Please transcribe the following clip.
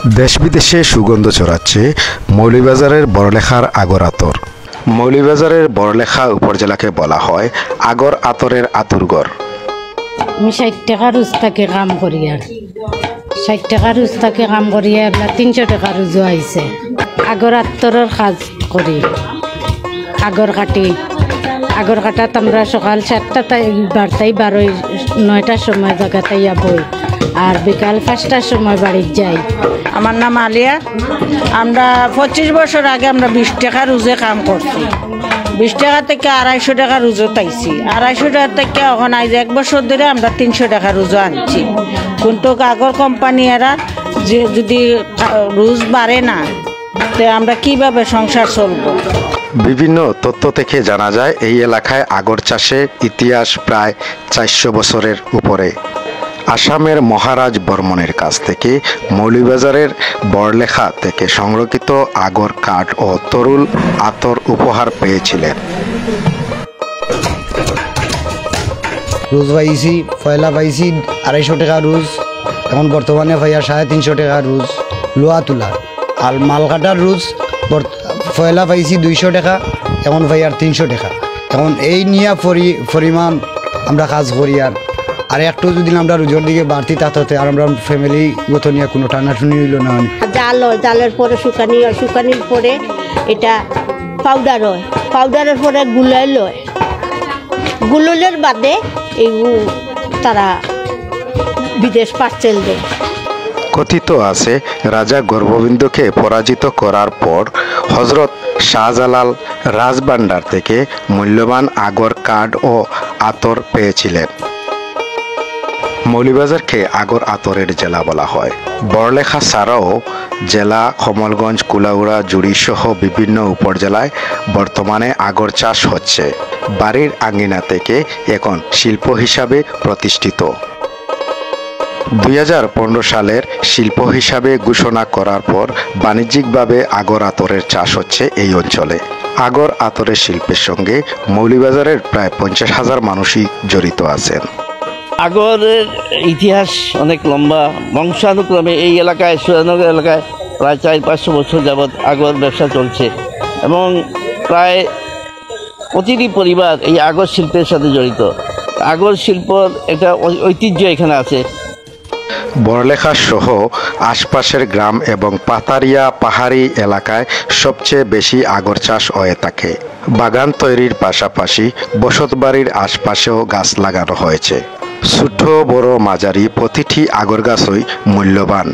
দেশ বিদেশে সুগন্ধ ছড়াচ্ছে মৌলভীবাজারের বড়লেখার আগর আতর। মৌলভীবাজারের বড়লেখা উপজেলাকে বলা হয় আগর আতরের আতুরগড়। আমি ৬০ টাকা রোজ থেকে কাম করি, আর ৬০ টাকা রোজ থেকে কাম করি, আপনার ৩০০ টাকা রোজও আইছে। আগর আতরের কাজ করি, আগর কাটি। আগর কাটাত আমরা সকাল ৭টায় বারটাই ৯টার সময় জায়গাটাই বই, আর বিকাল ৫টার সময় বাড়ির যাই। আমার নাম আলিয়া। আমরা ২৫ বছর আগে আমরা ২০ টাকা রোজে কাম করছি। ২০ টাকা থেকে ২৫০ টাকা রোজও পাইছি। ২৫০ টাকা থেকে এখন আজ ১ বছর ধরে আমরা ৩০০ টাকা রোজও আনছি। কিন্তু আগর কোম্পানি এরা যে যদি রোজ বাড়ে না, তো আমরা কিভাবে সংসার চলবো? বিভিন্ন তথ্য থেকে জানা যায় এই এলাকায় আগর চাষের ইতিহাস প্রায় ৪০০ বছরের উপরে। আসামের মহারাজ বর্মনের কাছ থেকে মৌলভীবাজারের বড়লেখা থেকে সংরক্ষিত আগর কাঠ ও তরুল আতর উপহার পেয়েছিলেন। রোজ পাইছি, পয়লা পাইছি ২৫০ টাকা রোজ, এখন বর্তমানে ভাইয়া ৩৫০ টাকা রোজ লোয়া তোলা। আর মাল কাটার রোজ পয়লা পাইছি ২০০ টাকা, এখন ভাইয়ার ৩০০ টাকা। এখন এই নিয়ে পরিমাণ আমরা কাজ করি। আর একটু যদি আমরা রোজের দিকে বাড়তি তাতে আর আমরা ফ্যামিলিগত নিয়ে কোনো টানাটুনি হইল না। জাল হয়, জালের পরে শুকানি হয়, শুকানির পরে এটা পাউডার হয়, পাউডারের পরে গুলাই লয়, গুললের বাদে এই তারা বিদেশ পার্সেল দেয়। কথিত আছে রাজা গর্ভবিন্দুকে পরাজিত করার পর হজরত শাহজালাল রাজভান্ডার থেকে মূল্যবান আগর কাঠ ও আতর পেয়েছিলেন। মৌলভীবাজারকে আগর আতরের জেলা বলা হয়। বড়লেখা ছাড়াও জেলা কমলগঞ্জ, কুলাউড়া, জুড়ি সহ বিভিন্ন উপজেলায় বর্তমানে আগর চাষ হচ্ছে। বাড়ির আঙ্গিনা থেকে এখন শিল্প হিসাবে প্রতিষ্ঠিত। ২০১৫ সালের শিল্প হিসাবে ঘোষণা করার পর বাণিজ্যিকভাবে আগর আতরের চাষ হচ্ছে এই অঞ্চলে। আগর আতরের শিল্পের সঙ্গে মৌলভীবাজারের প্রায় ৫০,০০০ মানুষই জড়িত আছেন। আগরের ইতিহাস অনেক লম্বা। বংশানুক্রমে এই এলাকায়, সুরেন্দ্রনগর এলাকায় প্রায় ৪০০-৫০০ বছর যাবৎ আগর ব্যবসা চলছে এবং প্রায় প্রতিটি পরিবার এই আগর শিল্পের সাথে জড়িত। আগর শিল্পর একটা ঐতিহ্য এখানে আছে। বড়লেখা সহ আশপাশের গ্রাম এবং পাতারিয়া পাহাড়ি এলাকায় সবচেয়ে বেশি আগর চাষ হয়ে থাকে। বাগান তৈরির পাশাপাশি বসতবাড়ির আশপাশেও গাছ লাগানো হয়েছে। ছোট বড় মাঝারি প্রতিটি আগর গাছই মূল্যবান।